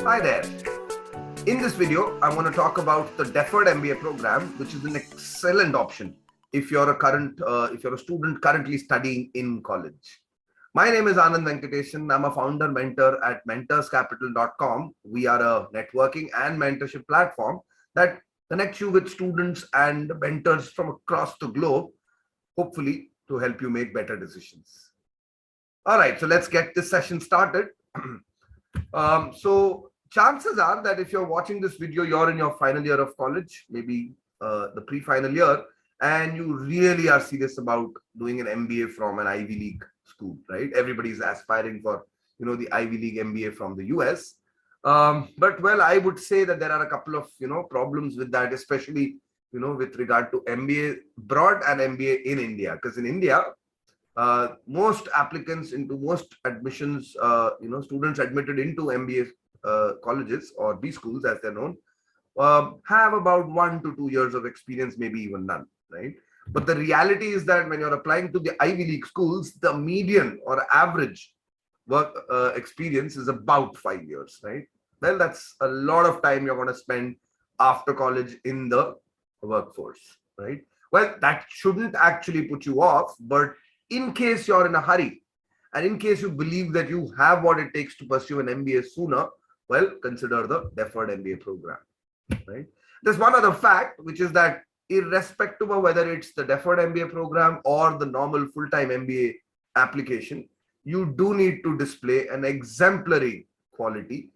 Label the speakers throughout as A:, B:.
A: Hi there. In this video, I want to talk about the Deferred MBA program, which is an excellent option if you're a student currently studying in college. My name is Anand Venkatesan. I'm a founder mentor at mentorscapital.com. We are a networking and mentorship platform that connects you with students and mentors from across the globe, hopefully to help you make better decisions. All right, so let's get this session started. So chances are that if you're watching this video, you're in your final year of college, maybe the pre-final year, and you really are serious about doing an MBA from an Ivy League school, right? Everybody's aspiring for, the Ivy League MBA from the US. But well, I would say that there are a couple of, problems with that, especially, with regard to MBA abroad and MBA in India, because in India, most applicants into most admissions, students admitted into MBA colleges or B schools as they're known, have about 1 to 2 years of experience, maybe even none, right? But the reality is that when you're applying to the Ivy League schools, the median or average work experience is about 5 years, right? Well, that's a lot of time you're going to spend after college in the workforce, right? Well, that shouldn't actually put you off, but in case you're in a hurry and in case you believe that you have what it takes to pursue an MBA sooner, well, consider the Deferred MBA program, right? There's one other fact, which is that irrespective of whether it's the Deferred MBA program or the normal full-time MBA application, you do need to display an exemplary quality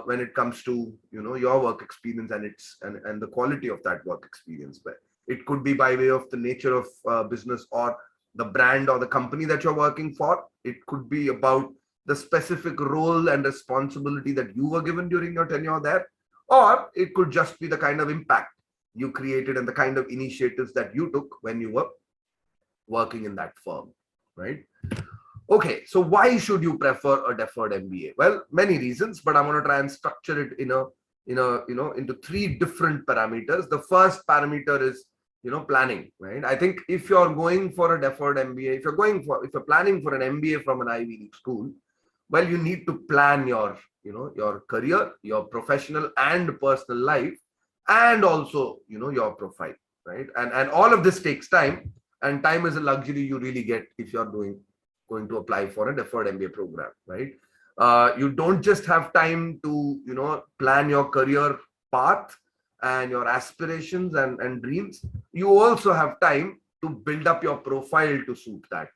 A: when it comes to your work experience and the quality of that work experience. But it could be by way of the nature of business or the brand or the company that you're working for. It could be about the specific role and responsibility that you were given during your tenure there, or it could just be the kind of impact you created and the kind of initiatives that you took when you were working in that firm, right? Okay, so why should you prefer a Deferred MBA? Well, many reasons, but I'm going to try and structure it into 3 different parameters. The first parameter is planning, right? I think if you're going for a Deferred MBA, if you're planning for an MBA from an Ivy League school, well, you need to plan your career, your professional and personal life, and also your profile, right? And all of this takes time, and time is a luxury you really get if you're going to apply for a Deferred MBA program, right? You don't just have time to plan your career path and your aspirations and dreams. You also have time to build up your profile to suit that.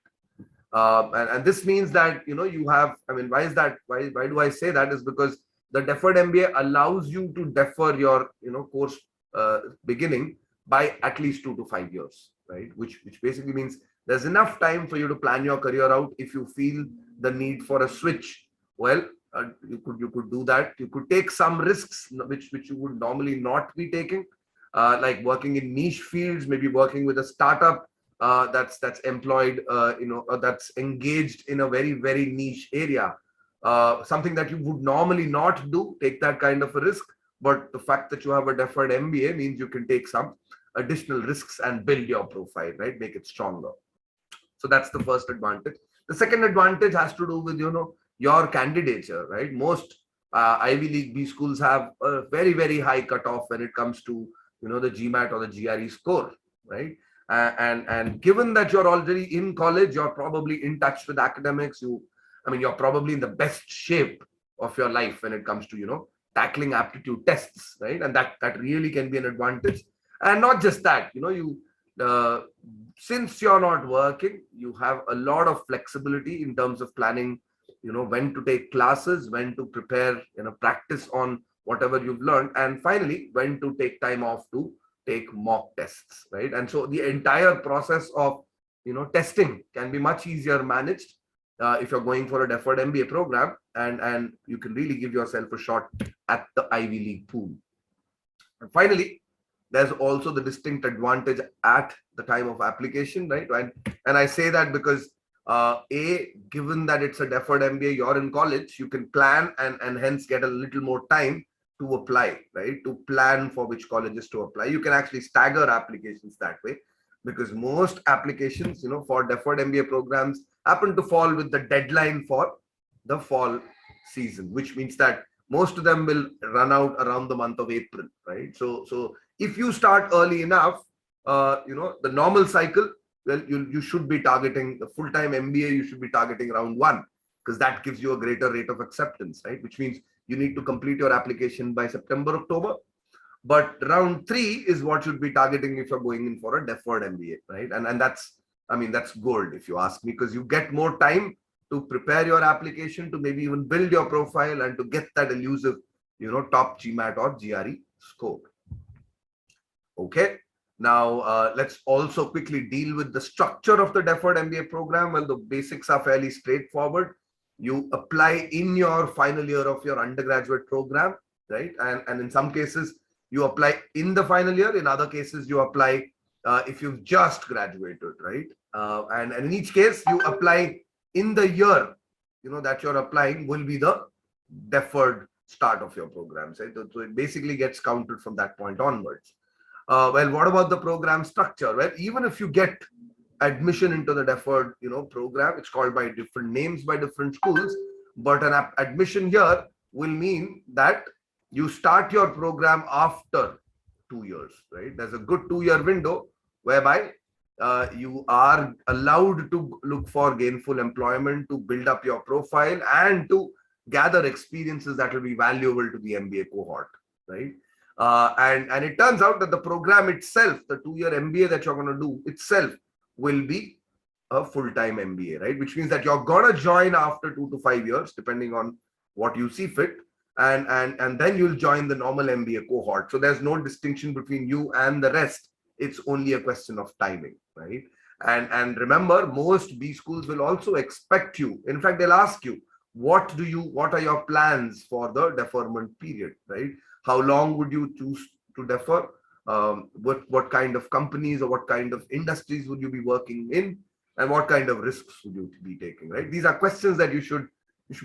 A: And this means that you have, why is that, why do I say that, is because the Deferred MBA allows you to defer your course beginning by at least 2 to 5 years, right? Which basically means there's enough time for you to plan your career out. If you feel the need for a switch, well, you could do that. You could take some risks which you would normally not be taking, like working in niche fields, maybe working with a startup that's employed, that's engaged in a very, very niche area, something that you would normally not do. Take that kind of a risk, but the fact that you have a Deferred MBA means you can take some additional risks and build your profile, right? Make it stronger. So that's the first advantage. The second advantage has to do with your candidature, right? Most Ivy League B schools have a very, very high cutoff when it comes to the GMAT or the GRE score, right? And given that you're already in college, you're probably in touch with academics. You're probably in the best shape of your life when it comes to tackling aptitude tests, right? And that really can be an advantage. And not just that, since you're not working, you have a lot of flexibility in terms of planning, when to take classes, when to prepare, practice on whatever you've learned, and finally, when to take time off to take mock tests, right? And so the entire process of, testing can be much easier managed if you're going for a Deferred MBA program, and you can really give yourself a shot at the Ivy League pool. And finally, there's also the distinct advantage at the time of application, right? And I say that because given that it's a Deferred MBA, you're in college, you can plan and hence get a little more time to apply, right? To plan for which colleges to apply. You can actually stagger applications that way, because most applications, for Deferred MBA programs happen to fall with the deadline for the fall season, which means that most of them will run out around the month of April, right? So if you start early enough, the normal cycle, well, you should be targeting the full-time MBA. You should be targeting round one, because that gives you a greater rate of acceptance, right? Which means you need to complete your application by September, October. But round three is what you'd be targeting if you're going in for a deferred MBA, right? And that's, I mean, that's gold if you ask me, because you get more time to prepare your application, to maybe even build your profile and to get that elusive, top GMAT or GRE score. Okay. Now, let's also quickly deal with the structure of the deferred MBA program. Well, the basics are fairly straightforward. You apply in your final year of your undergraduate program, right? And in some cases, you apply in the final year. In other cases, you apply if you've just graduated, right? And in each case, you apply in the year, that you're applying will be the deferred start of your programs, right? So it basically gets counted from that point onwards. Well, what about the program structure? Well, even if you get admission into the deferred, program, it's called by different names by different schools, but an admission here will mean that you start your program after 2 years, right? There's a good 2-year window whereby you are allowed to look for gainful employment, to build up your profile, and to gather experiences that will be valuable to the MBA cohort, right? And it turns out that the program itself, the 2-year MBA that you're going to do itself, will be a full-time MBA, right? Which means that you're going to join after 2 to 5 years, depending on what you see fit. And then you'll join the normal MBA cohort. So there's no distinction between you and the rest. It's only a question of timing, right? And remember, most B schools will also expect you. In fact, they'll ask you, what are your plans for the deferment period, right? How long would you choose to defer? What kind of companies or what kind of industries would you be working in? And what kind of risks would you be taking, right? These are questions that you should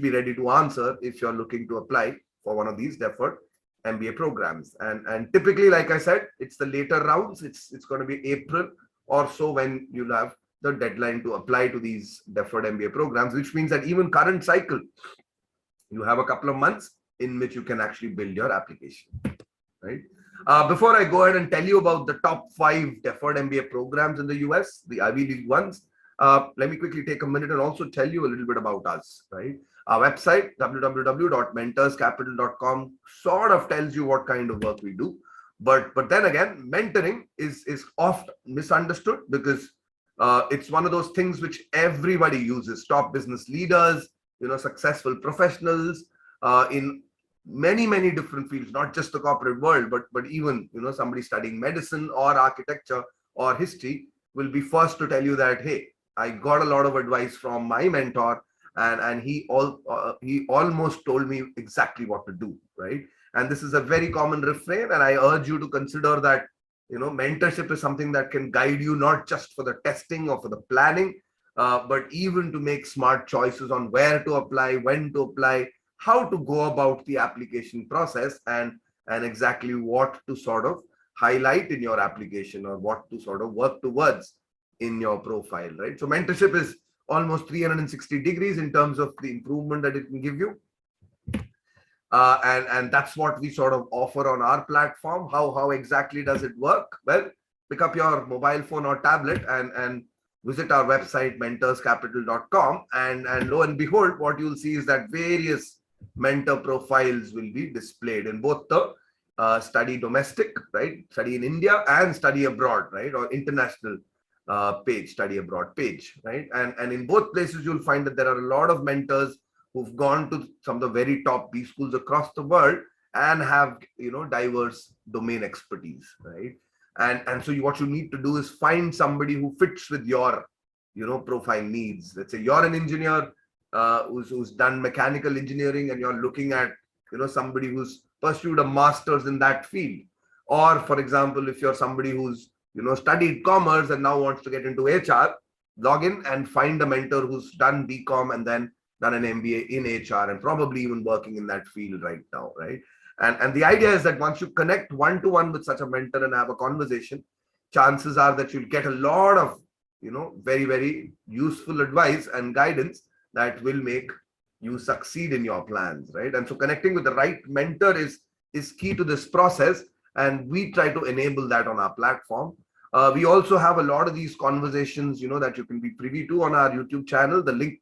A: be ready to answer if you're looking to apply for one of these deferred MBA programs. And typically, like I said, it's the later rounds. It's going to be April or so when you'll have the deadline to apply to these deferred MBA programs, which means that even current cycle, you have a couple of months in which you can actually build your application, right? Before I go ahead and tell you about the top 5 deferred MBA programs in the US, the Ivy League ones, let me quickly take a minute and also tell you a little bit about us, right? Our website, www.mentorscapital.com, sort of tells you what kind of work we do. But then again, mentoring is oft misunderstood because it's one of those things which everybody uses. Top business leaders, successful professionals in many different fields, not just the corporate world, but even somebody studying medicine or architecture or history will be first to tell you that, hey, I got a lot of advice from my mentor, and he almost told me exactly what to do, right? And this is a very common refrain, and I urge you to consider that mentorship is something that can guide you not just for the testing or for the planning, but even to make smart choices on where to apply, when to apply, how to go about the application process, and exactly what to sort of highlight in your application or what to sort of work towards in your profile, right? So mentorship is almost 360 degrees in terms of the improvement that it can give you. And that's what we sort of offer on our platform. How exactly does it work? Well, pick up your mobile phone or tablet and visit our website, mentorscapital.com, and lo and behold, what you'll see is that various mentor profiles will be displayed in both the study domestic, right, study in India, and study abroad, right, or international page, study abroad page, right? And in both places, you'll find that there are a lot of mentors who've gone to some of the very top B schools across the world and have diverse domain expertise, right? And so what you need to do is find somebody who fits with your profile needs. Let's say you're an engineer who's done mechanical engineering, and you're looking at somebody who's pursued a master's in that field. Or for example, if you're somebody who's studied commerce and now wants to get into HR, log in and find a mentor who's done BCom and then done an MBA in HR and probably even working in that field right now, right? And the idea is that once you connect one-to-one with such a mentor and have a conversation, chances are that you'll get a lot of very useful advice and guidance that will make you succeed in your plans, right? And so connecting with the right mentor is key to this process, and we try to enable that on our platform. We also have a lot of these conversations, that you can be privy to on our YouTube channel. The link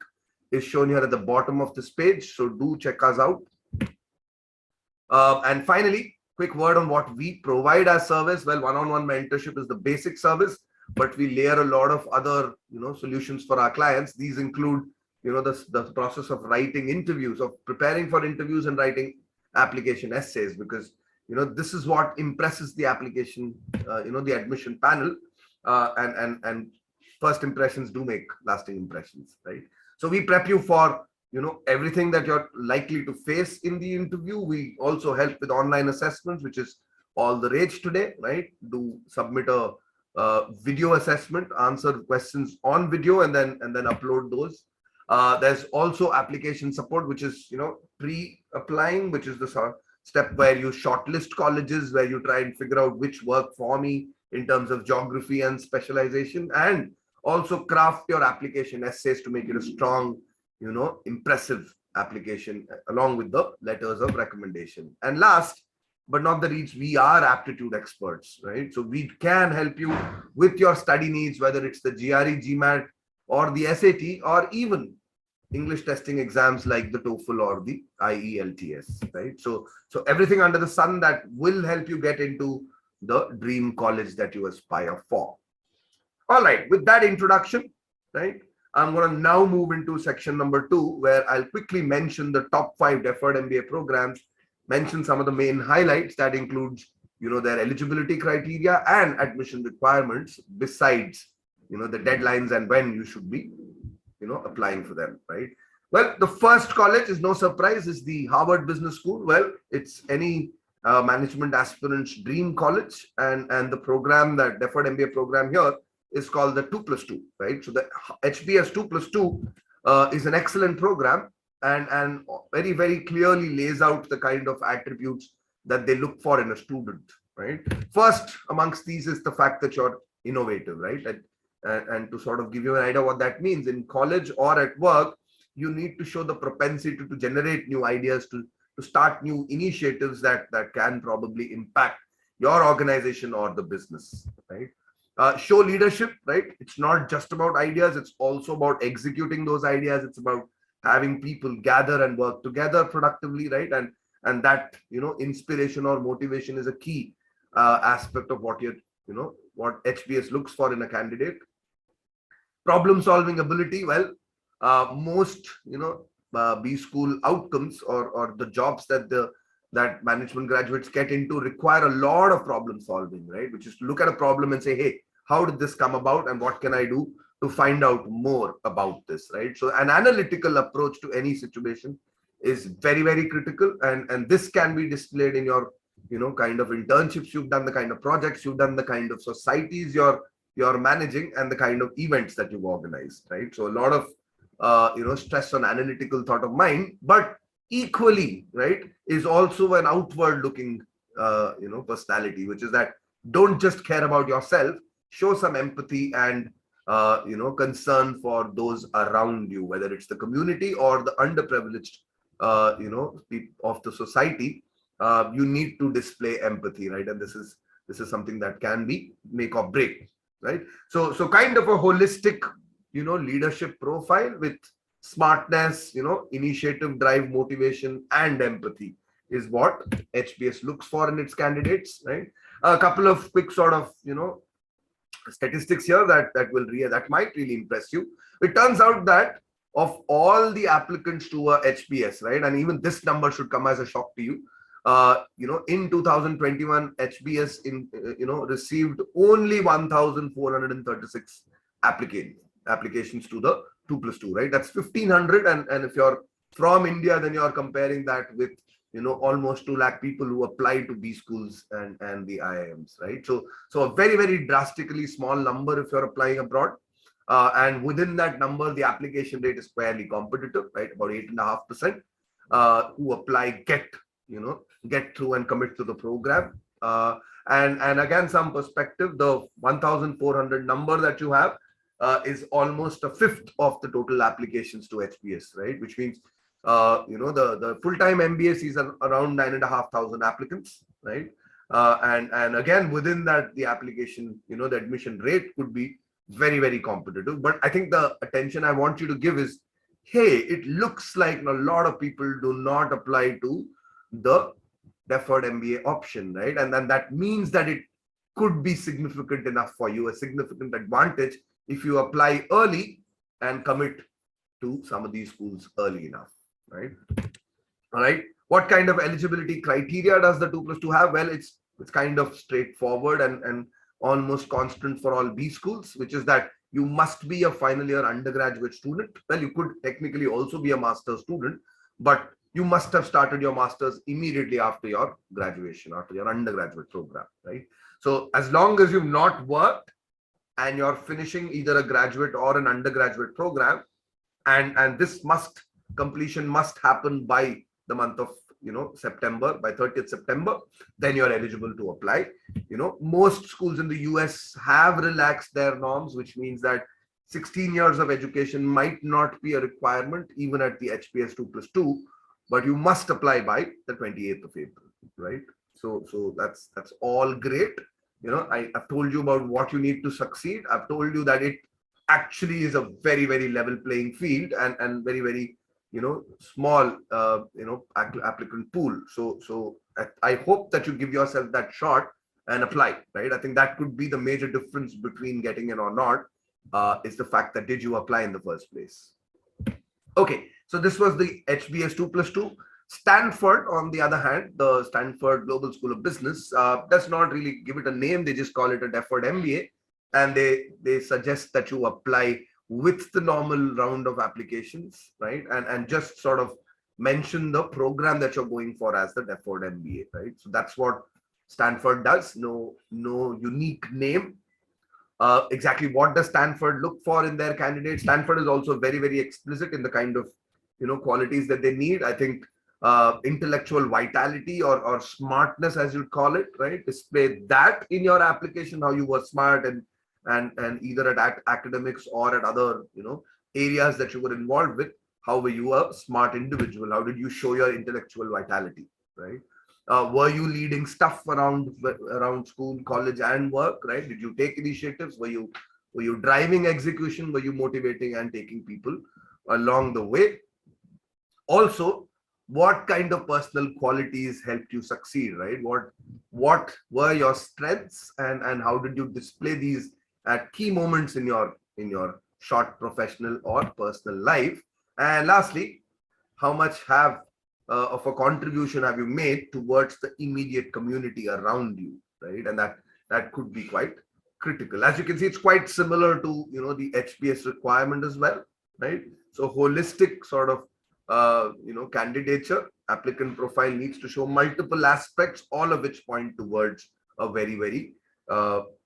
A: is shown here at the bottom of this page, so do check us out. And finally, quick word on what we provide as service. Well, one-on-one mentorship is the basic service, but we layer a lot of other, solutions for our clients. These include, the process of writing interviews, of preparing for interviews and writing application essays, because, this is what impresses the application, the admission panel, and first impressions do make lasting impressions, right? So we prep you for everything that you're likely to face in the interview. We also help with online assessments, which is all the rage today, right? Do submit a video assessment, answer questions on video, and then upload those. There's also application support, which is pre-applying, which is the sort of step where you shortlist colleges, where you try and figure out which work for me in terms of geography and specialization, and also craft your application essays to make it a strong, impressive application along with the letters of recommendation. And last but not the least, we are aptitude experts, right? So we can help you with your study needs, whether it's the GRE, GMAT, or the SAT, or even English testing exams like the TOEFL or the IELTS, right? So everything under the sun that will help you get into the dream college that you aspire for. All right, with that introduction, right, I'm going to now move into section number 2, where I'll quickly mention the top 5 deferred MBA programs, mention some of the main highlights that includes, their eligibility criteria and admission requirements, besides, the deadlines and when you should be, applying for them, right? Well, the first college is no surprise, is the Harvard Business School. Well, it's any management aspirant's dream college, and the program, that deferred MBA program here, is called the 2+2, right? So the HBS 2+2 is an excellent program, and very, very clearly lays out the kind of attributes that they look for in a student, right? First amongst these is the fact that you're innovative, right? And to sort of give you an idea what that means, in college or at work, you need to show the propensity to generate new ideas, to start new initiatives that can probably impact your organization or the business, right? Show leadership, right? It's not just about ideas, it's also about executing those ideas. It's about having people gather and work together productively, right? And that, inspiration or motivation is a key aspect of what what HBS looks for in a candidate. Problem solving ability. Well, most B school outcomes, or the jobs that management graduates get into, require a lot of problem solving, right? Which is to look at a problem and say, hey, how did this come about, and what can I do to find out more about this, right? So an analytical approach to any situation is very, very critical, and this can be displayed in your kind of internships you've done, the kind of projects you've done, the kind of societies you're managing, and the kind of events that you've organized, right? So a lot of stress on analytical thought of mind, but equally, right, is also an outward looking personality, which is that don't just care about yourself, show some empathy and concern for those around you, whether it's the community or the underprivileged of the society. You need to display empathy, right? And this is something that can be make or break, right? So kind of a holistic leadership profile with smartness, initiative, drive, motivation, and empathy is what HBS looks for in its candidates, right? A couple of quick sort of statistics here that might really impress you. It turns out that of all the applicants to a HBS, right, and even this number should come as a shock to you, in 2021, HBS received only 1,436 applications to the 2+2, right? That's 1,500, and if you're from India, then you're comparing that with almost 2 lakh people who apply to B schools and the IIMs, right? So a very, very drastically small number if you're applying abroad, and within that number, the application rate is fairly competitive, right? About 8.5% who apply get through and commit to the program. And again, some perspective, the 1,400 number that you have is almost a fifth of the total applications to HBS, right? Which means The full-time MBA sees around 9,500 applicants, right? And again, within that, the application, the admission rate could be very, very competitive. But I think the attention I want you to give is, hey, it looks like a lot of people do not apply to the deferred MBA option, right? And then that means that it could be significant enough for you, a significant advantage if you apply early and commit to some of these schools early enough, right? All right. What kind of eligibility criteria does the 2+2 have? Well, it's kind of straightforward and almost constant for all B schools, which is that you must be a final year undergraduate student. Well, you could technically also be a master's student, but you must have started your master's immediately after your graduation, after your undergraduate program, right? So as long as you've not worked and you're finishing either a graduate or an undergraduate program, and this completion must happen by the month of September, by 30th September, then you're eligible to apply. Most schools in the US have relaxed their norms, which means that 16 years of education might not be a requirement even at the HPS 2+2, but you must apply by the 28th of April, right? So that's all great. I've told you about what you need to succeed. I've told you that it actually is a very, very level playing field and very, very small applicant pool. So I hope that you give yourself that shot and apply, right? I think that could be the major difference between getting in or not, is the fact that did you apply in the first place. Okay, so this was the HBS 2+2. Stanford, on the other hand, the Stanford Global School of Business, does not really give it a name. They just call it a deferred MBA, and they suggest that you apply with the normal round of applications, right? And just sort of mention the program that you're going for as the deferred MBA, right? So that's what Stanford does. No unique name. Exactly what does Stanford look for in their candidates? Stanford is also very, very explicit in the kind of qualities that they need. I think intellectual vitality or smartness, as you'd call it, right? Display that in your application, how you were smart and either at academics or at other areas that you were involved with. How were you a smart individual? How did you show your intellectual vitality, right? Were you leading stuff around school, college, and work, right? Did you take initiatives? Were you driving execution? Were you motivating and taking people along the way? Also, what kind of personal qualities helped you succeed, right? What were your strengths and how did you display these at key moments in your short professional or personal life? And lastly, how much of a contribution have you made towards the immediate community around you, right? And that could be quite critical. As you can see, it's quite similar to the HPS requirement as well, right? So holistic sort of candidature, applicant profile needs to show multiple aspects, all of which point towards a very, very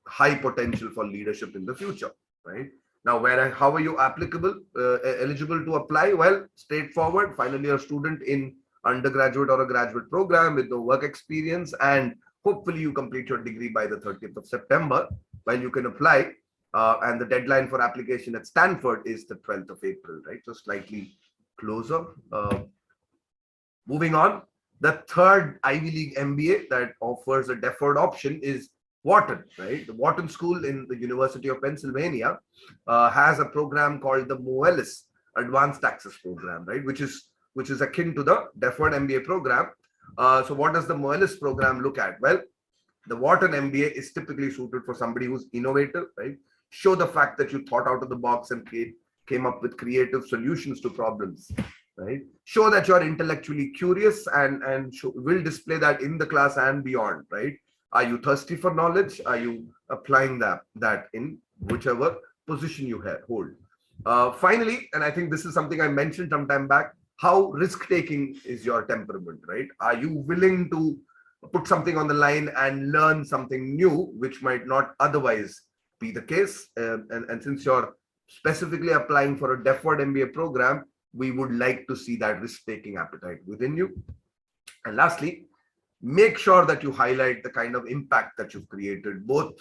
A: high potential for leadership in the future, right? Now, how are you eligible to apply? Well, straightforward, final year student in undergraduate or a graduate program with no work experience, and hopefully you complete your degree by the 30th of September, when you can apply. And the deadline for application at Stanford is the 12th of April, right? So slightly closer. Moving on, the third Ivy League MBA that offers a deferred option is Wharton, right? The Wharton School in the University of Pennsylvania has a program called the Moelis Advanced Access Program, right? Which is akin to the deferred MBA program. So what does the Moelis program look at? Well, the Wharton MBA is typically suited for somebody who's innovative, right? Show the fact that you thought out of the box and came up with creative solutions to problems, right? Show that you're intellectually curious and will display that in the class and beyond, right? Are you thirsty for knowledge? Are you applying that in whichever position you hold? Finally, and I think this is something I mentioned some time back, how risk-taking is your temperament, right? Are you willing to put something on the line and learn something new, which might not otherwise be the case? And since you're specifically applying for a deferred MBA program, we would like to see that risk-taking appetite within you. And lastly, make sure that you highlight the kind of impact that you've created, both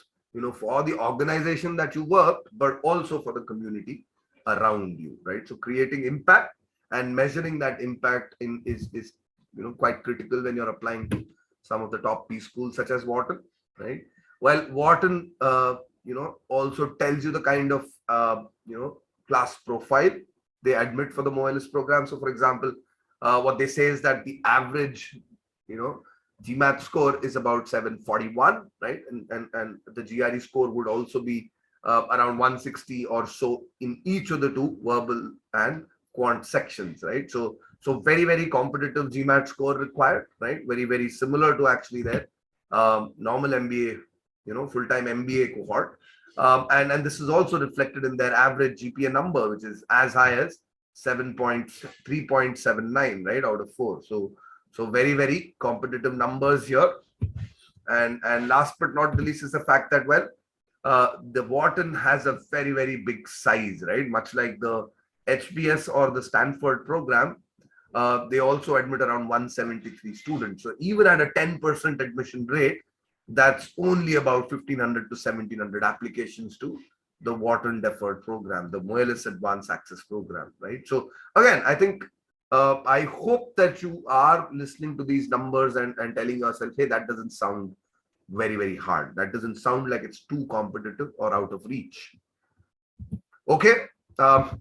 A: for the organization that you work, but also for the community around you, right? So creating impact and measuring that impact is quite critical when you're applying to some of the top P schools such as Wharton, right? Well, Wharton also tells you the kind of class profile they admit for the MOLS program. So for example, what they say is that the average GMAT score is about 741, right? And the GRE score would also be around 160 or so in each of the two verbal and quant sections, right? So very, very competitive GMAT score required, right? Very, very similar to actually their normal MBA, full-time MBA cohort. And this is also reflected in their average GPA number, which is as high as 3.79, right, out of 4. So very, very competitive numbers here. And last but not the least is the fact that, well, the Wharton has a very, very big size, right? Much like the HBS or the Stanford program, they also admit around 173 students. So even at a 10% admission rate, that's only about 1,500 to 1,700 applications to the Wharton Deferred program, the MOLS Advanced Access program, right? So again, I think I hope that you are listening to these numbers and telling yourself, hey, that doesn't sound very, very hard. That doesn't sound like it's too competitive or out of reach. Okay.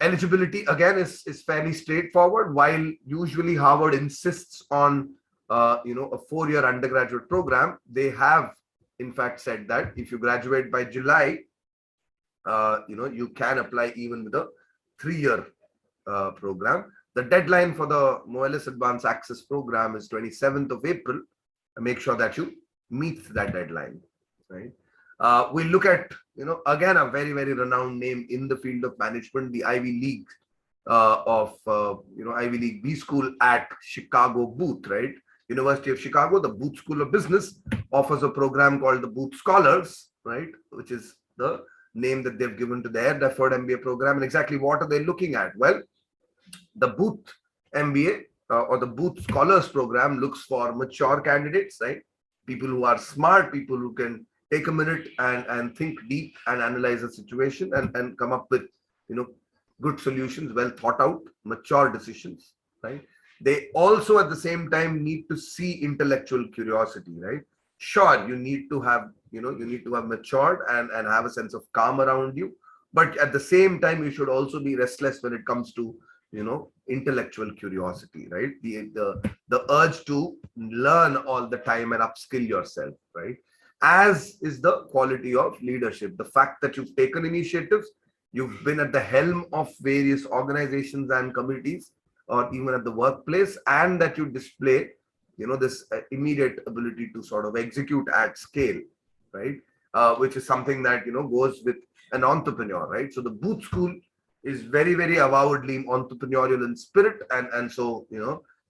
A: Eligibility again is fairly straightforward. While usually Harvard insists on a 4-year undergraduate program, they have in fact said that if you graduate by July, you can apply even with a 3-year program. The deadline for the MOLS Advanced Access program is 27th of April. Make sure that you meet that deadline, right? We look at, again, a very, very renowned name in the field of management, the Ivy League Ivy League B School at Chicago Booth, right? University of Chicago, the Booth School of Business offers a program called the Booth Scholars, right? Which is the name that they've given to their Deferred MBA program. And exactly what are they looking at? Well, the Booth MBA or the Booth Scholars program looks for mature candidates, right? People who are smart, people who can take a minute and think deep and analyze a situation and come up with, good solutions, well thought out, mature decisions, right? They also at the same time need to see intellectual curiosity, right? Sure, you need to have matured and have a sense of calm around you. But at the same time, you should also be restless when it comes to, intellectual curiosity, right? The urge to learn all the time and upskill yourself, right? As is the quality of leadership. The fact that you've taken initiatives, you've been at the helm of various organizations and committees, or even at the workplace, and that you display, this immediate ability to sort of execute at scale, right? Which is something that, goes with an entrepreneur, right? So the Booth School is very, very avowedly entrepreneurial in spirit. And so,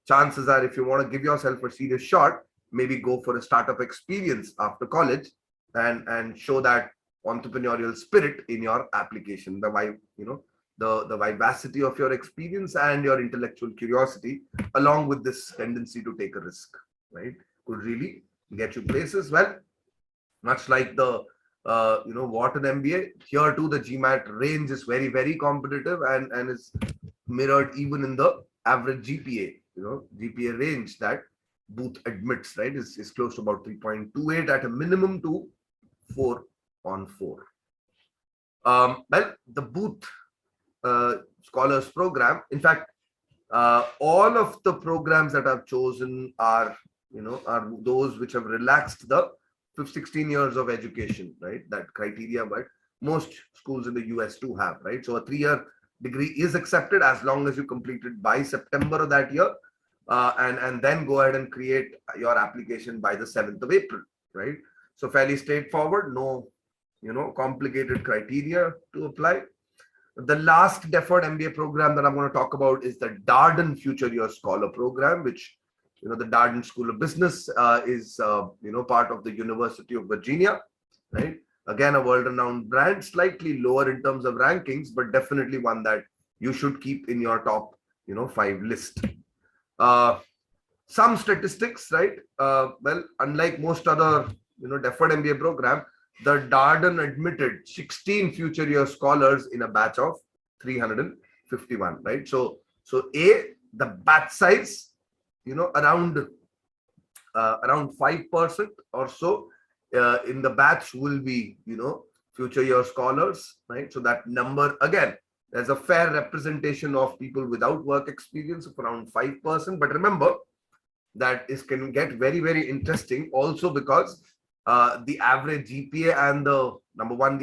A: chances are if you want to give yourself a serious shot, maybe go for a startup experience after college and show that entrepreneurial spirit in your application, the vivacity of your experience and your intellectual curiosity, along with this tendency to take a risk, right? Could really get you places. Well, much like the Wharton MBA, here too the GMAT range is very, very competitive and is mirrored even in the average GPA, GPA range that Booth admits, right, is close to about 3.28 at a minimum to 4 on 4. Well, the Booth Scholars program, in fact, all of the programs that I've chosen are those which have relaxed the 16 years of education, right? That criteria, but most schools in the US do have, right? So a 3-year degree is accepted as long as you complete it by September of that year, and then go ahead and create your application by the 7th of April, right? So fairly straightforward, no, complicated criteria to apply. The last deferred MBA program that I'm going to talk about is the Darden Future Year Scholar program, which, the Darden School of Business is, part of the University of Virginia, right? Again, a world-renowned brand, slightly lower in terms of rankings, but definitely one that you should keep in your top, 5 list. Some statistics, right? Well, unlike most other, deferred MBA program, the Darden admitted 16 future year scholars in a batch of 351, right? So So the batch size, around 5% or so in the batch will be, future year scholars, right? So that number, again, there's a fair representation of people without work experience of around 5%. But remember, that is can get very, very interesting also, because the average GPA and the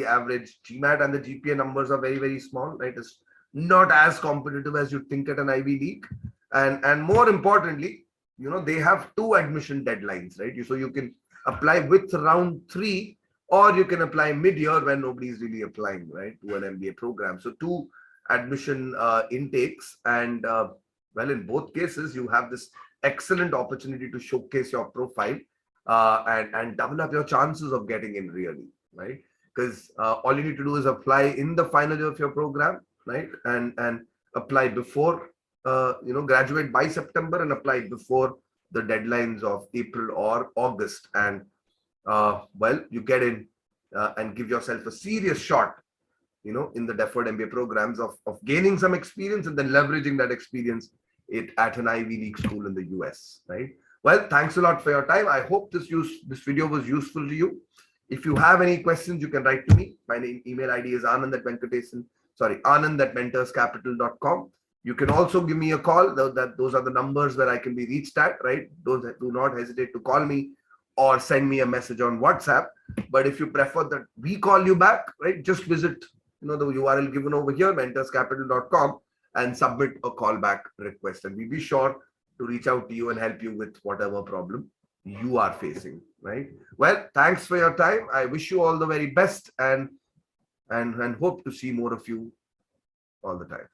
A: average GMAT and the GPA numbers are very, very small, right? It's not as competitive as you think at an Ivy League. And more importantly, they have two admission deadlines, right? So you can apply with round 3, or you can apply mid-year when nobody's really applying, right, to an MBA program. So two admission intakes, and well, in both cases, you have this excellent opportunity to showcase your profile and develop your chances of getting in, really, right? Because all you need to do is apply in the final year of your program, right? And apply before, graduate by September and apply before the deadlines of April or August. And well, you get in and give yourself a serious shot, in the deferred MBA programs of gaining some experience and then leveraging that experience at an Ivy League school in the US, right? Well, thanks a lot for your time. I hope this video was useful to you. If you have any questions, you can write to me. My email ID is Anand@mentorscapital.com. You can also give me a call. Those are the numbers where I can be reached at, right? Do not hesitate to call me or send me a message on WhatsApp. But if you prefer that we call you back, right, just visit the URL given over here, mentorscapital.com, and submit a callback request, and we'll be sure to reach out to you and help you with whatever problem you are facing, right? Well, thanks for your time. I wish you all the very best, and hope to see more of you all the time.